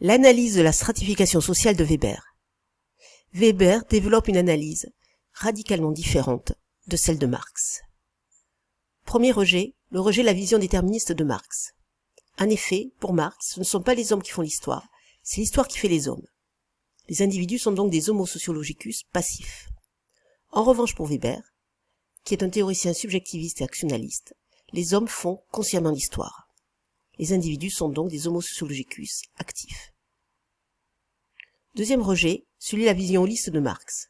L'analyse de la stratification sociale de Weber. Weber développe une analyse radicalement différente de celle de Marx. Premier rejet, le rejet de la vision déterministe de Marx. En effet, pour Marx, ce ne sont pas les hommes qui font l'histoire, c'est l'histoire qui fait les hommes. Les individus sont donc des homo sociologicus passifs. En revanche, pour Weber, qui est un théoricien subjectiviste et actionnaliste, les hommes font consciemment l'histoire. Les individus sont donc des homo sociologicus actifs. Deuxième rejet, celui de la vision holiste de Marx.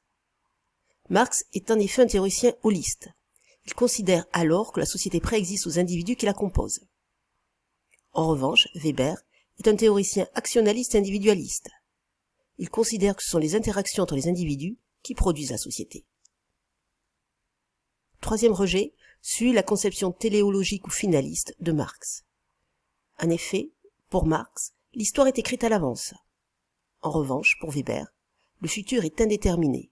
Marx est en effet un théoricien holiste. Il considère alors que la société préexiste aux individus qui la composent. En revanche, Weber est un théoricien actionnaliste et individualiste. Il considère que ce sont les interactions entre les individus qui produisent la société. Troisième rejet, celui de la conception téléologique ou finaliste de Marx. En effet, pour Marx, l'histoire est écrite à l'avance. En revanche, pour Weber, le futur est indéterminé.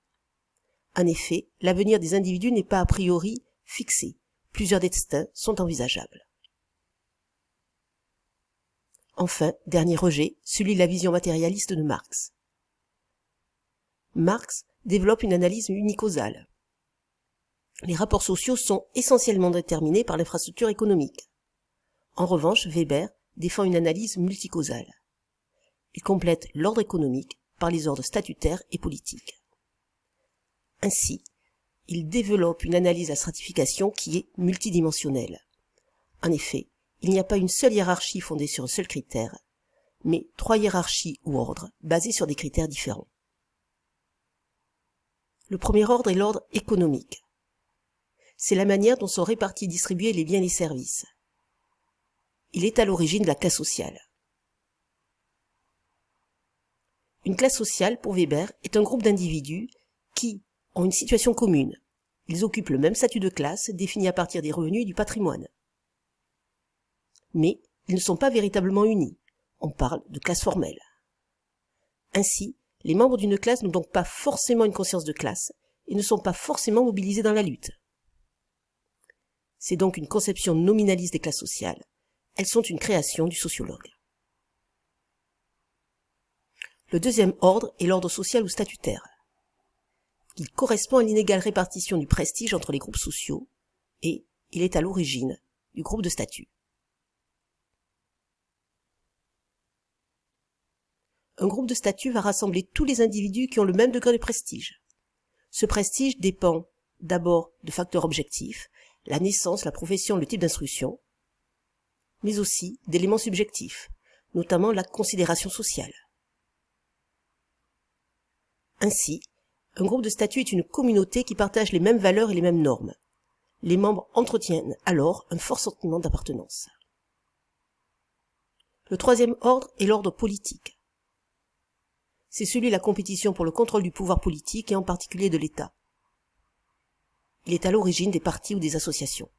En effet, l'avenir des individus n'est pas a priori fixé. Plusieurs destins sont envisageables. Enfin, dernier rejet, celui de la vision matérialiste de Marx. Marx développe une analyse unicausale. Les rapports sociaux sont essentiellement déterminés par l'infrastructure économique. En revanche, Weber défend une analyse multicausale. Il complète l'ordre économique par les ordres statutaires et politiques. Ainsi, il développe une analyse de la stratification qui est multidimensionnelle. En effet, il n'y a pas une seule hiérarchie fondée sur un seul critère, mais trois hiérarchies ou ordres basés sur des critères différents. Le premier ordre est l'ordre économique. C'est la manière dont sont répartis et distribués les biens et les services. Il est à l'origine de la classe sociale. Une classe sociale, pour Weber, est un groupe d'individus qui ont une situation commune. Ils occupent le même statut de classe défini à partir des revenus et du patrimoine. Mais ils ne sont pas véritablement unis. On parle de classe formelle. Ainsi, les membres d'une classe n'ont donc pas forcément une conscience de classe et ne sont pas forcément mobilisés dans la lutte. C'est donc une conception nominaliste des classes sociales. Elles sont une création du sociologue. Le deuxième ordre est l'ordre social ou statutaire. Il correspond à l'inégale répartition du prestige entre les groupes sociaux et il est à l'origine du groupe de statut. Un groupe de statut va rassembler tous les individus qui ont le même degré de prestige. Ce prestige dépend d'abord de facteurs objectifs, la naissance, la profession, le type d'instruction, mais aussi d'éléments subjectifs, notamment la considération sociale. Ainsi, un groupe de statut est une communauté qui partage les mêmes valeurs et les mêmes normes. Les membres entretiennent alors un fort sentiment d'appartenance. Le troisième ordre est l'ordre politique. C'est celui de la compétition pour le contrôle du pouvoir politique et en particulier de l'État. Il est à l'origine des partis ou des associations.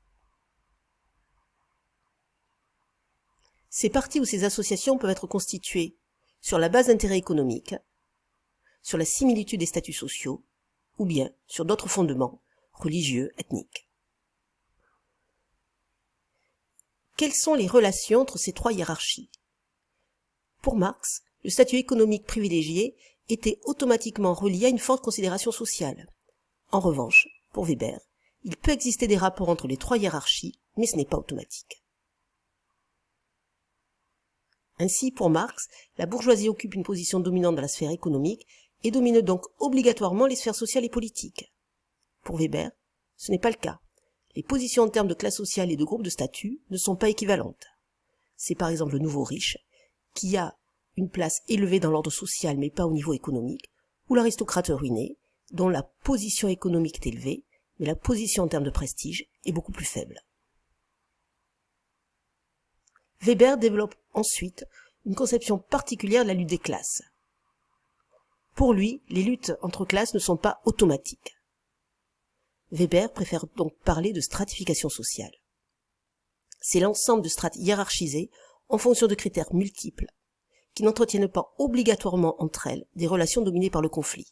Ces partis ou ces associations peuvent être constitués sur la base d'intérêts économiques, sur la similitude des statuts sociaux, ou bien sur d'autres fondements, religieux, ethniques. Quelles sont les relations entre ces trois hiérarchies? Pour Marx, le statut économique privilégié était automatiquement relié à une forte considération sociale. En revanche, pour Weber, il peut exister des rapports entre les trois hiérarchies, mais ce n'est pas automatique. Ainsi, pour Marx, la bourgeoisie occupe une position dominante dans la sphère économique et domine donc obligatoirement les sphères sociales et politiques. Pour Weber, ce n'est pas le cas. Les positions en termes de classe sociale et de groupe de statut ne sont pas équivalentes. C'est par exemple le nouveau riche, qui a une place élevée dans l'ordre social mais pas au niveau économique, ou l'aristocrate ruiné, dont la position économique est élevée, mais la position en termes de prestige est beaucoup plus faible. Weber développe ensuite une conception particulière de la lutte des classes. Pour lui, les luttes entre classes ne sont pas automatiques. Weber préfère donc parler de stratification sociale. C'est l'ensemble de strates hiérarchisées en fonction de critères multiples, qui n'entretiennent pas obligatoirement entre elles des relations dominées par le conflit.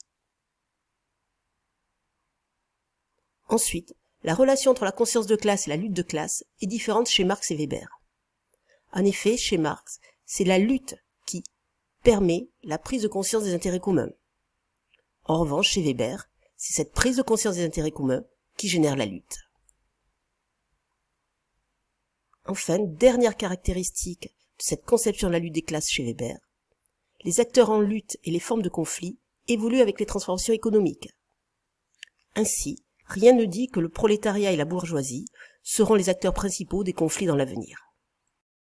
Ensuite, la relation entre la conscience de classe et la lutte de classe est différente chez Marx et Weber. En effet, chez Marx, c'est la lutte qui permet la prise de conscience des intérêts communs. En revanche, chez Weber, c'est cette prise de conscience des intérêts communs qui génère la lutte. Enfin, dernière caractéristique de cette conception de la lutte des classes chez Weber, les acteurs en lutte et les formes de conflit évoluent avec les transformations économiques. Ainsi, rien ne dit que le prolétariat et la bourgeoisie seront les acteurs principaux des conflits dans l'avenir.